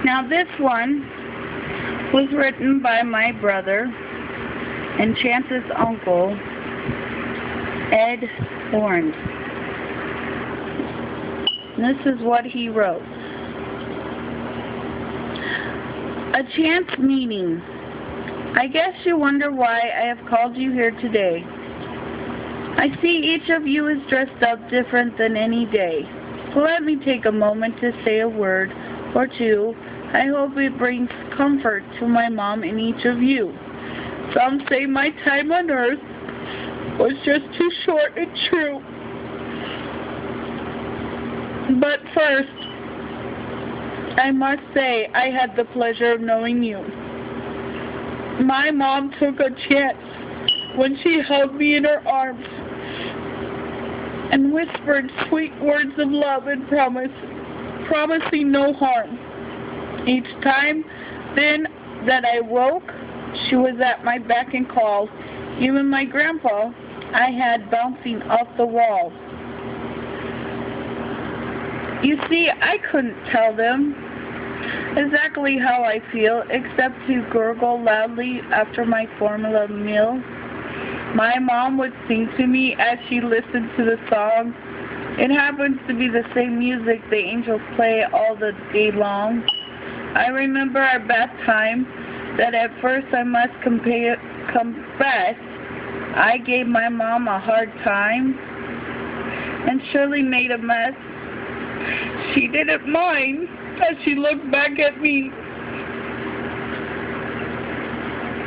Now this one was written by my brother and Chance's uncle, Ed Orange. This is what he wrote. A chance meeting. I guess you wonder why I have called you here today. I see each of you is dressed up different than any day. So let me take a moment to say a word or two. I hope it brings comfort to my mom and each of you. Some say my time on earth was just too short and true. But first, I must say I had the pleasure of knowing you. My mom took a chance when she held me in her arms and whispered sweet words of love and promising no harm. Each time then that I woke, she was at my beck and call. Even my grandpa I had bouncing off the wall. You see, I couldn't tell them exactly how I feel, except to gurgle loudly after my formula meal. My mom would sing to me as she listened to the song. It happens to be the same music the angels play all the day long. I remember our bath time that at first I must confess I gave my mom a hard time and surely made a mess. She didn't mind as she looked back at me,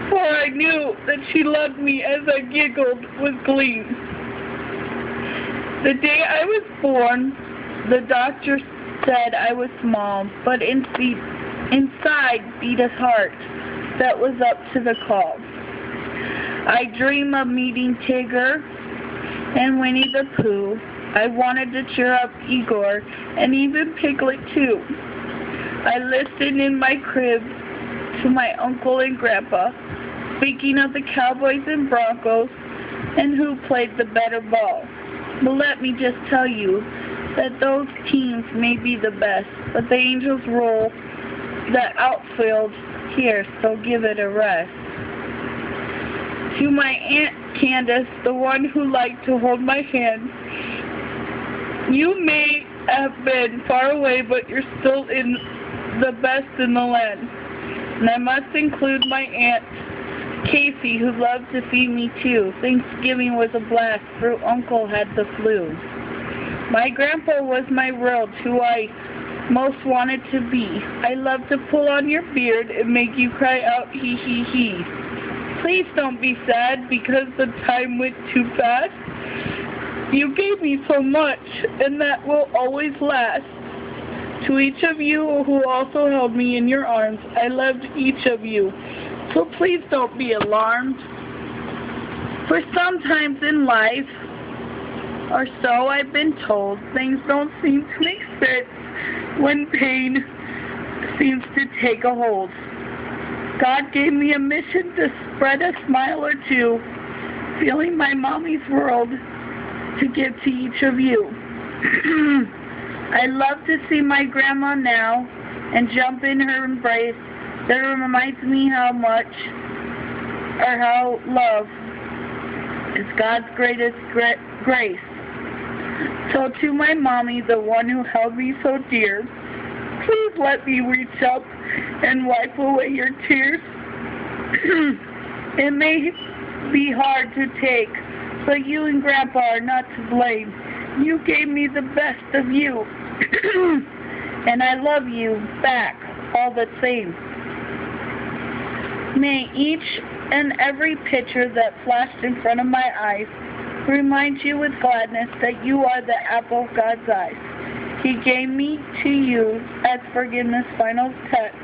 for I knew that she loved me as I giggled with glee. The day I was born, the doctor said I was small, but inside beat a heart that was up to the call. I dream of meeting Tigger and Winnie the Pooh. I wanted to cheer up Igor and even Piglet too. I listened in my crib to my uncle and grandpa speaking of the Cowboys and Broncos and who played the better ball. But let me just tell you that those teams may be the best, but the Angels rule the outfield here, so give it a rest. To my Aunt Candace, the one who liked to hold my hand, you may have been far away, but you're still in the best in the land. And I must include my Aunt Casey, who loved to feed me too. Thanksgiving was a blast, for Uncle had the flu. My grandpa was my world, who I most wanted to be. I loved to pull on your beard and make you cry out, hee hee hee. Please don't be sad because the time went too fast. You gave me so much, and that will always last. To each of you who also held me in your arms, I loved each of you. So please don't be alarmed. For sometimes in life, or so I've been told, things don't seem to make sense when pain seems to take a hold. God gave me a mission to spread a smile or two, filling my mommy's world to give to each of you. I love to see my grandma now and jump in her embrace. That reminds me how much, or how love is God's greatest grace. So to my mommy, the one who held me so dear, please let me reach up and wipe away your tears. It may be hard to take, but you and Grandpa are not to blame. You gave me the best of you, and I love you back all the same. May each and every picture that flashed in front of my eyes remind you with gladness that you are the apple of God's eyes. He gave me to you as forgiveness' final touch.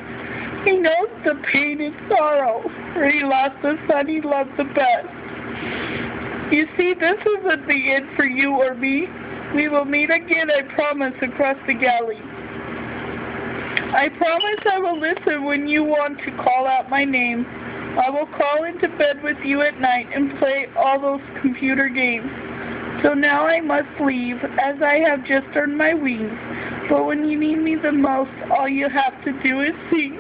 He knows the pain and sorrow, for he lost the son he loved the best. You see, this isn't the end for you or me. We will meet again, I promise, across the galley. I promise I will listen when you want to call out my name. I will crawl into bed with you at night and play all those computer games. So now I must leave, as I have just earned my wings. But when you need me the most, all you have to do is sing.